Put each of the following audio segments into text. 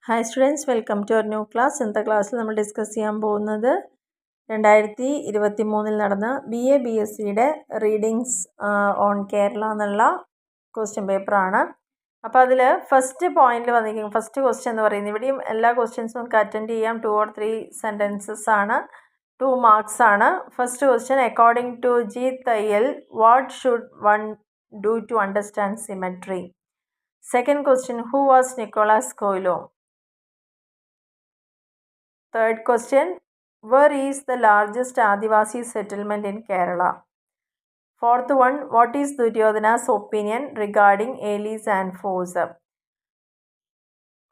Hi students, welcome to our new class. ഇന്നത്തെ ക്ലാസ്സിൽ നമ്മൾ ഡിസ്കസ് ചെയ്യാൻ പോകുന്നത് 2023 നടന്ന BA BScയുടെ റീഡിങ്സ് ഓൺ കേരള എന്നുള്ള ക്വസ്റ്റ്യൻ പേപ്പറാണ്. അപ്പോൾ അതിൽ ഫസ്റ്റ് പോയിന്റിൽ വന്നിരിക്കും ഫസ്റ്റ് ക്വസ്റ്റ്യൻ എന്ന് പറയുന്നത് ഇവിടെയും എല്ലാ ക്വസ്റ്റ്യൻസും നമുക്ക് അറ്റൻഡ് ചെയ്യാം. 2 or 3 സെൻറ്റൻസസ് ആണ്, 2 marks ആണ്. First question, according to G തയ്യൽ what should one do to understand symmetry? Second question, who was Nicholas Coelho? Third question, where is the largest Adivasi settlement in Kerala? Fourth one, what is Duryodhana's opinion regarding Ailey's and Force?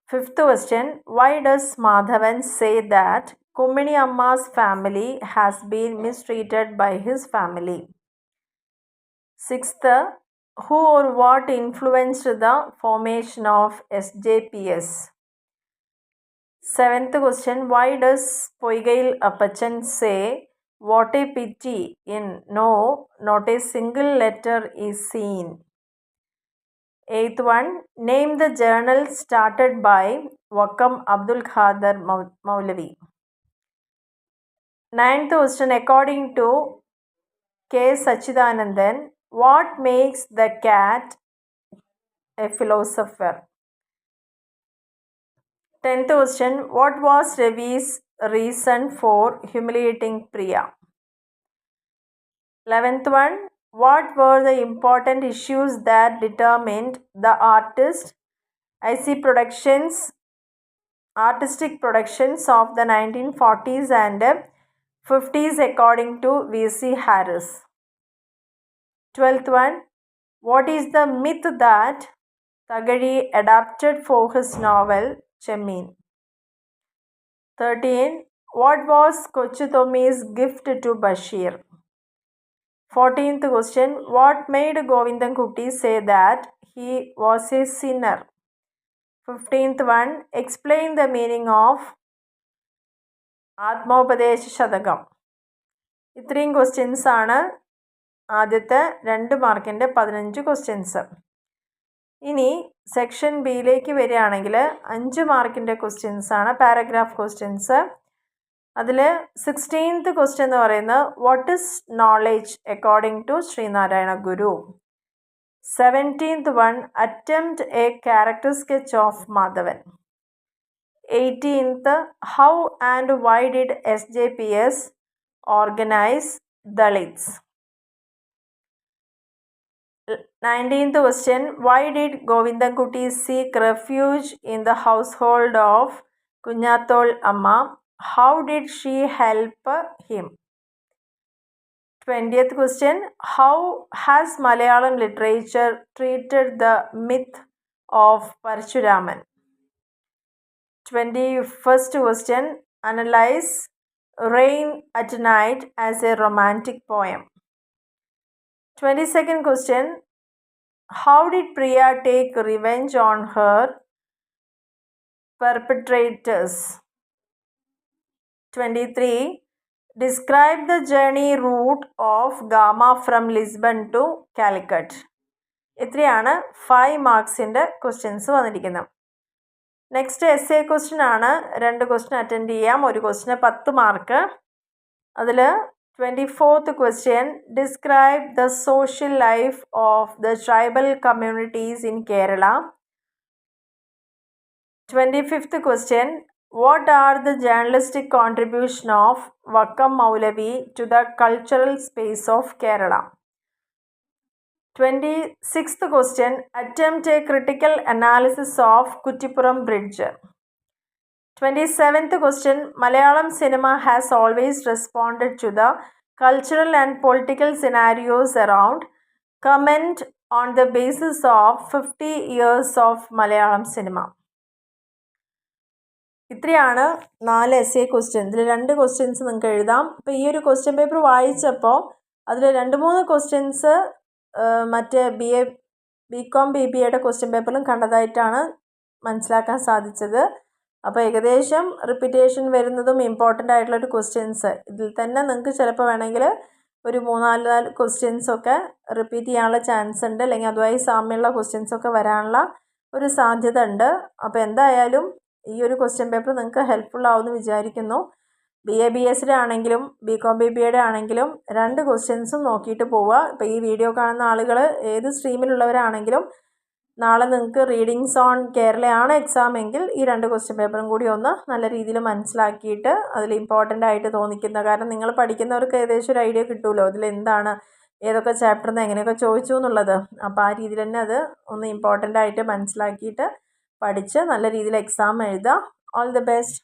Fifth question, why does Madhavan say that Kummini Amma's family has been mistreated by his family? Sixth, who or what influenced the formation of SJPS? Seventh question, why does Poigail Appachan say, what a pity in no, not a single letter is seen? Eighth one, name the journal started by Wakam Abdul Khader Maulavi. Ninth question, according to K. Sachidanandan, what makes the cat a philosopher? 10th question, what was Ravi's reason for humiliating Priya? 11th one, what were the important issues that determined the artistic productions of the 1940s and 50s according to V.C. Harris? 12th one, what is the myth that Thagari adapted for his novel Chemmin? 13. What was Kochu Tommi's gift to Bashir? 14th question, what made Govindan Kutty say that he was a sinner? 15th one, explain the meaning of Atmopadesh Shadakam. ഇത്രയും questions ആണ് ആദ്യത്തെ 2 മാർക്കിൻ്റെ 15 questions. ഇനി section ബിയിലേക്ക് വരികയാണെങ്കിൽ 5 മാർക്കിൻ്റെ questions ആണ്, paragraph questions. അതിൽ 16th question എന്ന് പറയുന്നത് what is knowledge according to Sreenarayana Guru. 17th one, attempt a character sketch of Madhavan. 18th, how and why did SJPS organise Dalits? 19th question, why did Govindan Kutty seek refuge in the household of Kunyathol Amma? How did she help him? 20th question, how has Malayalam literature treated the myth of Parashuraman? 21st question, analyze Rain at Night as a romantic poem. 22nd question, how did Priya take revenge on her perpetrators? 23, describe the journey route of Gama from Lisbon to Calicut. ഇത്രയാണ് 5 മാർക്സിൻ്റെ questions വന്നിരിക്കുന്നത്. Next S A question ആണ്. 2 question attend ചെയ്യാം, ഒരു question 10 mark. അതിൽ 24th question, describe the social life of the tribal communities in Kerala. 25th question, what are the journalistic contribution of Vakam Maulavi to the cultural space of Kerala? 26th question, attempt a critical analysis of Kuttipuram Bridge. 27th question, Malayalam cinema has always responded to the cultural and political scenarios around. Comment on the basis of 50 years of Malayalam cinema. ഇത്രയാണ് 4 S A question. ഇതിൽ 2 questions നിങ്ങൾക്ക് എഴുതാം. ഇപ്പോൾ ഈ ഒരു question paper വായിച്ചപ്പോൾ അതിൽ 2-3 questions മറ്റേ BCom BBAയുടെ ക്വസ്റ്റ്യൻ പേപ്പറിലും കണ്ടതായിട്ടാണ് മനസ്സിലാക്കാൻ സാധിച്ചത്. അപ്പോൾ ഏകദേശം റിപ്പീറ്റേഷൻ വരുന്നതും ഇമ്പോർട്ടൻ്റ് ആയിട്ടുള്ളൊരു ക്വസ്റ്റ്യൻസ് ഇതിൽ തന്നെ നിങ്ങൾക്ക് ചിലപ്പോൾ വേണമെങ്കിൽ ഒരു 3-4 ക്വസ്റ്റ്യൻസൊക്കെ റിപ്പീറ്റ് ചെയ്യാനുള്ള ചാൻസ് ഉണ്ട്, അല്ലെങ്കിൽ അതുമായി സാമ്യമുള്ള ക്വസ്റ്റ്യൻസൊക്കെ വരാനുള്ള ഒരു സാധ്യത ഉണ്ട്. അപ്പോൾ എന്തായാലും ഈ ഒരു ക്വസ്റ്റ്യൻ പേപ്പർ നിങ്ങൾക്ക് ഹെൽപ്ഫുൾ ആവുമെന്ന് വിചാരിക്കുന്നു. BA BSയുടെ ആണെങ്കിലും BCom BBAയുടെ ആണെങ്കിലും 2 ക്വസ്റ്റ്യൻസും നോക്കിയിട്ട് പോവുക. ഇപ്പോൾ ഈ വീഡിയോ കാണുന്ന ആളുകൾ ഏത് സ്ട്രീമിലുള്ളവരാണെങ്കിലും നാളെ നിങ്ങൾക്ക് റീഡിങ്സ് ഓൺ കേരളയാണ് എക്സാം എങ്കിൽ ഈ 2 ക്വസ്റ്റ്യൻ പേപ്പറും കൂടി ഒന്ന് നല്ല രീതിയിൽ മനസ്സിലാക്കിയിട്ട് അതിൽ ഇമ്പോർട്ടൻ്റ് ആയിട്ട് തോന്നിക്കുന്ന, കാരണം നിങ്ങൾ പഠിക്കുന്നവർക്ക് ഏകദേശം ഒരു ഐഡിയ കിട്ടുമല്ലോ ഇതിൽ എന്താണ് ഏതൊക്കെ ചാപ്റ്ററിൽ നിന്ന് എങ്ങനെയൊക്കെ ചോദിച്ചു എന്നുള്ളത്. അപ്പോൾ ആ രീതിയിൽ തന്നെ അത് ഒന്ന് ഇമ്പോർട്ടൻ്റ് ആയിട്ട് മനസ്സിലാക്കിയിട്ട് പഠിച്ച് നല്ല രീതിയിൽ എക്സാം എഴുതുക. All the best.